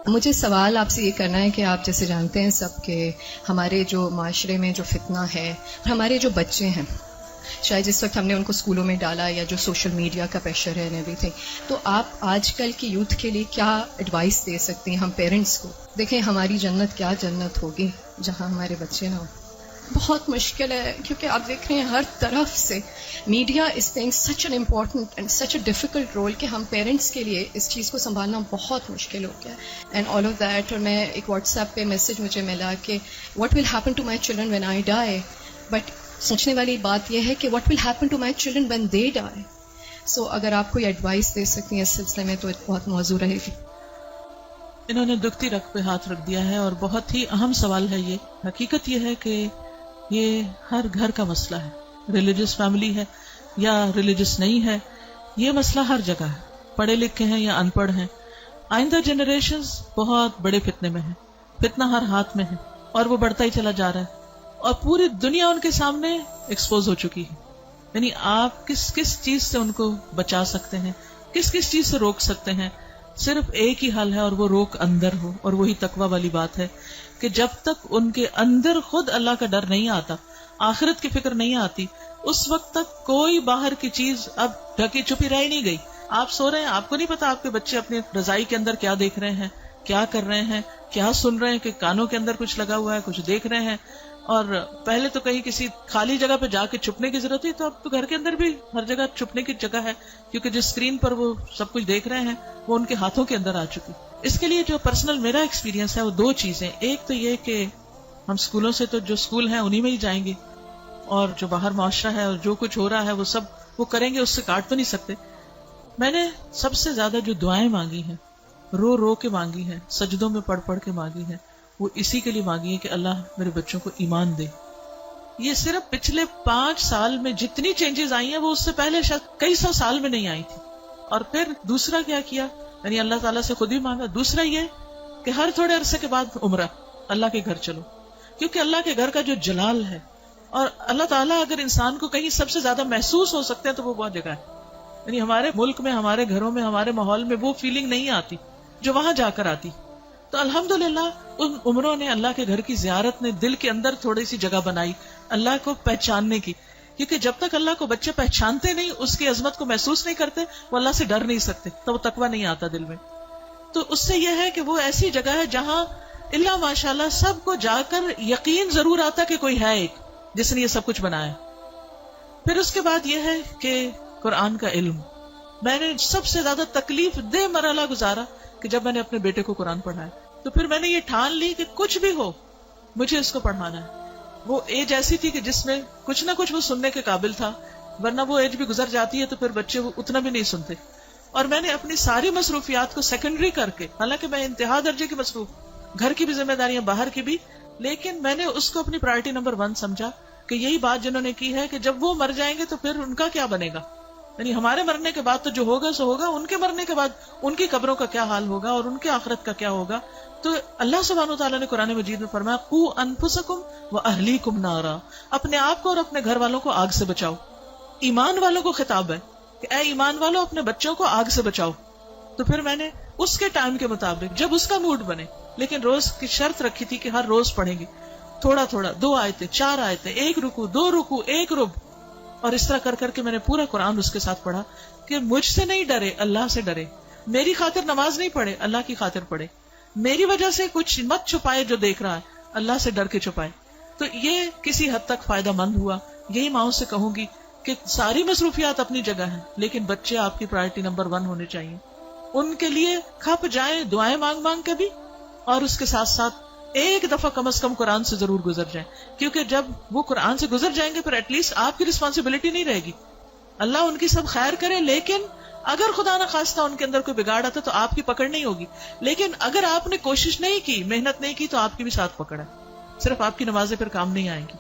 مجھے سوال آپ سے یہ کرنا ہے کہ آپ جیسے جانتے ہیں سب کہ ہمارے جو معاشرے میں جو فتنہ ہے، ہمارے جو بچے ہیں، شاید جس وقت ہم نے ان کو اسکولوں میں ڈالا یا جو سوشل میڈیا کا پریشر ہے اینڈ ایوری تھنگ، تو آپ آج کل کی یوتھ کے لیے کیا ایڈوائس دے سکتے ہیں ہم پیرنٹس کو؟ دیکھیں ہماری جنت کیا جنت ہوگی جہاں ہمارے بچے نہ ہوں. بہت مشکل ہے کیونکہ آپ دیکھ رہے ہیں ہر طرف سے media is playing such an important and such a difficult role کہ ہم پیرنٹس کے لیے اس چیز کو سنبھالنا بہت مشکل ہو گیا ہے. اینڈ آل آف دیٹ، اور میں ایک واٹس ایپ پہ میسج مجھے ملا کہ what will happen to my children when I die, but سوچنے والی بات یہ ہے کہ what will happen to my children when they die. So اگر آپ کوئی ایڈوائس دے سکتی ہیں اس سلسلے میں تو بہت موزوں رہے گی. انہوں نے دکھتی رگ پہ ہاتھ رکھ دیا ہے، اور بہت ہی اہم سوال ہے یہ. حقیقت یہ ہے کہ یہ ہر گھر کا مسئلہ ہے، ریلیجس فیملی ہے یا ریلیجس نہیں ہے، یہ مسئلہ ہر جگہ ہے، پڑھے لکھے ہیں یا ان پڑھ ہیں. آئندہ جنریشنز بہت بڑے فتنے میں ہیں، فتنہ ہر ہاتھ میں ہے اور وہ بڑھتا ہی چلا جا رہا ہے، اور پوری دنیا ان کے سامنے ایکسپوز ہو چکی ہے. یعنی آپ کس کس چیز سے ان کو بچا سکتے ہیں، کس کس چیز سے روک سکتے ہیں؟ صرف ایک ہی حل ہے، اور وہ روک اندر ہو. اور وہی تقویٰ والی بات ہے کہ جب تک ان کے اندر خود اللہ کا ڈر نہیں آتا، آخرت کی فکر نہیں آتی، اس وقت تک کوئی باہر کی چیز اب ڈھکی چھپی رہ ہی نہیں گئی. آپ سو رہے ہیں، آپ کو نہیں پتا آپ کے بچے اپنی رضائی کے اندر کیا دیکھ رہے ہیں، کیا کر رہے ہیں، کیا سن رہے ہیں، کہ کانوں کے اندر کچھ لگا ہوا ہے، کچھ دیکھ رہے ہیں. اور پہلے تو کہیں کسی خالی جگہ پہ جا کے چھپنے کی ضرورت تھی، تو اب تو گھر کے اندر بھی ہر جگہ چھپنے کی جگہ ہے، کیونکہ جس اسکرین پر وہ سب کچھ دیکھ رہے ہیں وہ ان کے ہاتھوں کے اندر آ چکی. اس کے لیے جو پرسنل میرا ایکسپیرینس ہے وہ دو چیزیں. ایک تو یہ کہ ہم اسکولوں سے تو جو اسکول ہیں انہی میں ہی جائیں گے، اور جو باہر معاشرہ ہے اور جو کچھ ہو رہا ہے وہ سب وہ کریں گے، اس سے کاٹ تو نہیں سکتے. میں نے سب سے زیادہ جو دعائیں مانگی ہیں، رو رو کے مانگی ہیں، سجدوں میں پڑھ پڑھ کے مانگی ہیں، وہ اسی کے لیے مانگی ہے کہ اللہ میرے بچوں کو ایمان دے. یہ صرف پچھلے 5 سال میں جتنی چینجز آئی ہیں وہ اس سے پہلے شاید کئی 100 سال میں نہیں آئی تھی. اور پھر دوسرا کیا کیا، یعنی اللہ تعالیٰ سے خود ہی مانگا. دوسرا یہ کہ ہر تھوڑے عرصے کے بعد عمرہ، اللہ کے گھر چلو، کیونکہ اللہ کے گھر کا جو جلال ہے، اور اللہ تعالیٰ اگر انسان کو کہیں سب سے زیادہ محسوس ہو سکتے ہیں تو وہ بہت جگہ ہے. یعنی ہمارے ملک میں، ہمارے گھروں میں، ہمارے ماحول میں وہ فیلنگ نہیں آتی جو وہاں جا کر آتی. تو الحمدللہ ان عمروں نے، اللہ کے گھر کی زیارت نے دل کے اندر تھوڑی سی جگہ بنائی اللہ کو پہچاننے کی. کیونکہ جب تک اللہ کو بچے پہچانتے نہیں، اس کی عظمت کو محسوس نہیں کرتے، وہ اللہ سے ڈر نہیں سکتے، تو وہ تقویٰ نہیں آتا دل میں. تو اس سے یہ ہے کہ وہ ایسی جگہ ہے جہاں اللہ ماشاءاللہ سب کو جا کر یقین ضرور آتا کہ کوئی ہے ایک جس نے یہ سب کچھ بنایا. پھر اس کے بعد یہ ہے کہ قرآن کا علم. میں نے سب سے زیادہ تکلیف دہ مرحلہ گزارا کہ جب میں نے اپنے بیٹے کو قرآن پڑھایا، تو پھر میں نے یہ ٹھان لی کہ کچھ بھی ہو مجھے اس کو پڑھانا ہے. وہ ایج ایسی تھی کہ جس میں کچھ نہ کچھ وہ سننے کے قابل تھا، ورنہ وہ ایج بھی گزر جاتی ہے تو پھر بچے وہ اتنا بھی نہیں سنتے. اور میں نے اپنی ساری مصروفیات کو سیکنڈری کر کے، حالانکہ میں انتہا درجے کی مصروف، گھر کی بھی ذمہ داریاں، باہر کی بھی، لیکن میں نے اس کو اپنی پرائرٹی نمبر 1 سمجھا کہ یہی بات جنہوں نے کی ہے کہ جب وہ مر جائیں گے تو پھر ان کا کیا بنے گا. یعنی ہمارے مرنے کے بعد تو جو ہوگا سو ہوگا، ان کے مرنے کے بعد ان کی قبروں کا کیا حال ہوگا اور ان کی آخرت کا کیا ہوگا. تو اللہ سبحانہ وتعالیٰ نے قرآن مجید میں فرمایا قوا انفسکم واہلیکم نارا، اپنے آپ کو اور اپنے گھر والوں کو آگ سے بچاؤ. ایمان والوں کو خطاب ہے کہ اے ایمان والوں اپنے بچوں کو آگ سے بچاؤ. تو پھر میں نے اس کے ٹائم کے مطابق جب اس کا موڈ بنے، لیکن روز کی شرط رکھی تھی کہ ہر روز پڑھیں گے تھوڑا تھوڑا، 2 آیتیں 4 آیتیں، 1 رکوع 2 رکوع 1 رب، اور اس طرح کر کر کے میں نے پورا قرآن اس کے ساتھ پڑھا کہ مجھ سے نہیں ڈرے، اللہ سے ڈرے. میری خاطر نماز نہیں پڑھے، اللہ کی خاطر پڑھے. میری وجہ سے کچھ مت چھپائے جو دیکھ رہا ہے، اللہ سے ڈر کے چھپائے. تو یہ کسی حد تک فائدہ مند ہوا. یہی ماؤں سے کہوں گی کہ ساری مصروفیات اپنی جگہ ہیں، لیکن بچے آپ کی پرائرٹی نمبر 1 ہونے چاہیے. ان کے لیے کھپ جائیں دعائیں مانگ مانگ کے بھی، اور اس کے ساتھ ساتھ ایک دفعہ کم از کم قرآن سے ضرور گزر جائیں. کیونکہ جب وہ قرآن سے گزر جائیں گے پھر ایٹ لیسٹ آپ کی رسپانسبلٹی نہیں رہے گی. اللہ ان کی سب خیر کرے، لیکن اگر خدا نہ خواستہ ان کے اندر کوئی بگاڑ آتا تو آپ کی پکڑ نہیں ہوگی. لیکن اگر آپ نے کوشش نہیں کی، محنت نہیں کی، تو آپ کی بھی ساتھ پکڑ ہے. صرف آپ کی نمازیں پھر کام نہیں آئیں گی.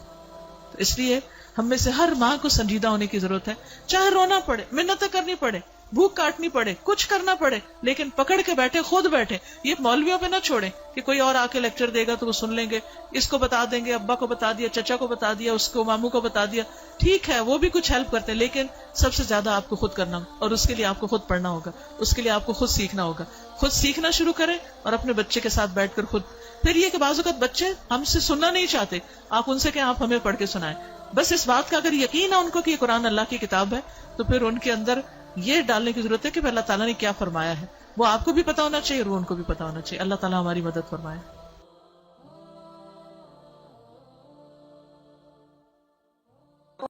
تو اس لیے ہم میں سے ہر ماں کو سنجیدہ ہونے کی ضرورت ہے. چاہے رونا پڑے، منتیں کرنی پڑے، بھوک کاٹنی پڑے, کچھ کرنا پڑے, لیکن پکڑ کے بیٹھے, خود بیٹھے. یہ مولویوں پہ نہ چھوڑیں کہ کوئی اور آ کے لیکچر دے گا تو وہ سن لیں گے, اس کو بتا دیں گے, ابا کو بتا دیا, چچا کو بتا دیا, اس کو ماموں کو بتا دیا. ٹھیک ہے وہ بھی کچھ ہیلپ کرتے ہیں, لیکن سب سے زیادہ آپ کو خود کرنا ہوگا, اور اس کے لیے آپ کو خود پڑھنا ہوگا, اس کے لیے آپ کو خود سیکھنا ہوگا. خود سیکھنا شروع کریں اور اپنے بچے کے ساتھ بیٹھ کر خود. پھر یہ کہ بعض اوقات بچے ہم سے سننا نہیں چاہتے, آپ ان سے کہ آپ ہمیں پڑھ کے سنائیں. بس اس بات کا اگر یقین ہے ان کو کہ یہ قرآن اللہ کی کتاب ہے, تو پھر ان کے اندر یہ ڈالنے کی ضرورت ہے کہ اللہ تعالیٰ نے کیا فرمایا ہے, وہ آپ کو بھی پتا ہونا چاہیے اور وہ ان کو بھی پتا ہونا چاہیے. اللہ تعالیٰ ہماری مدد فرمائے.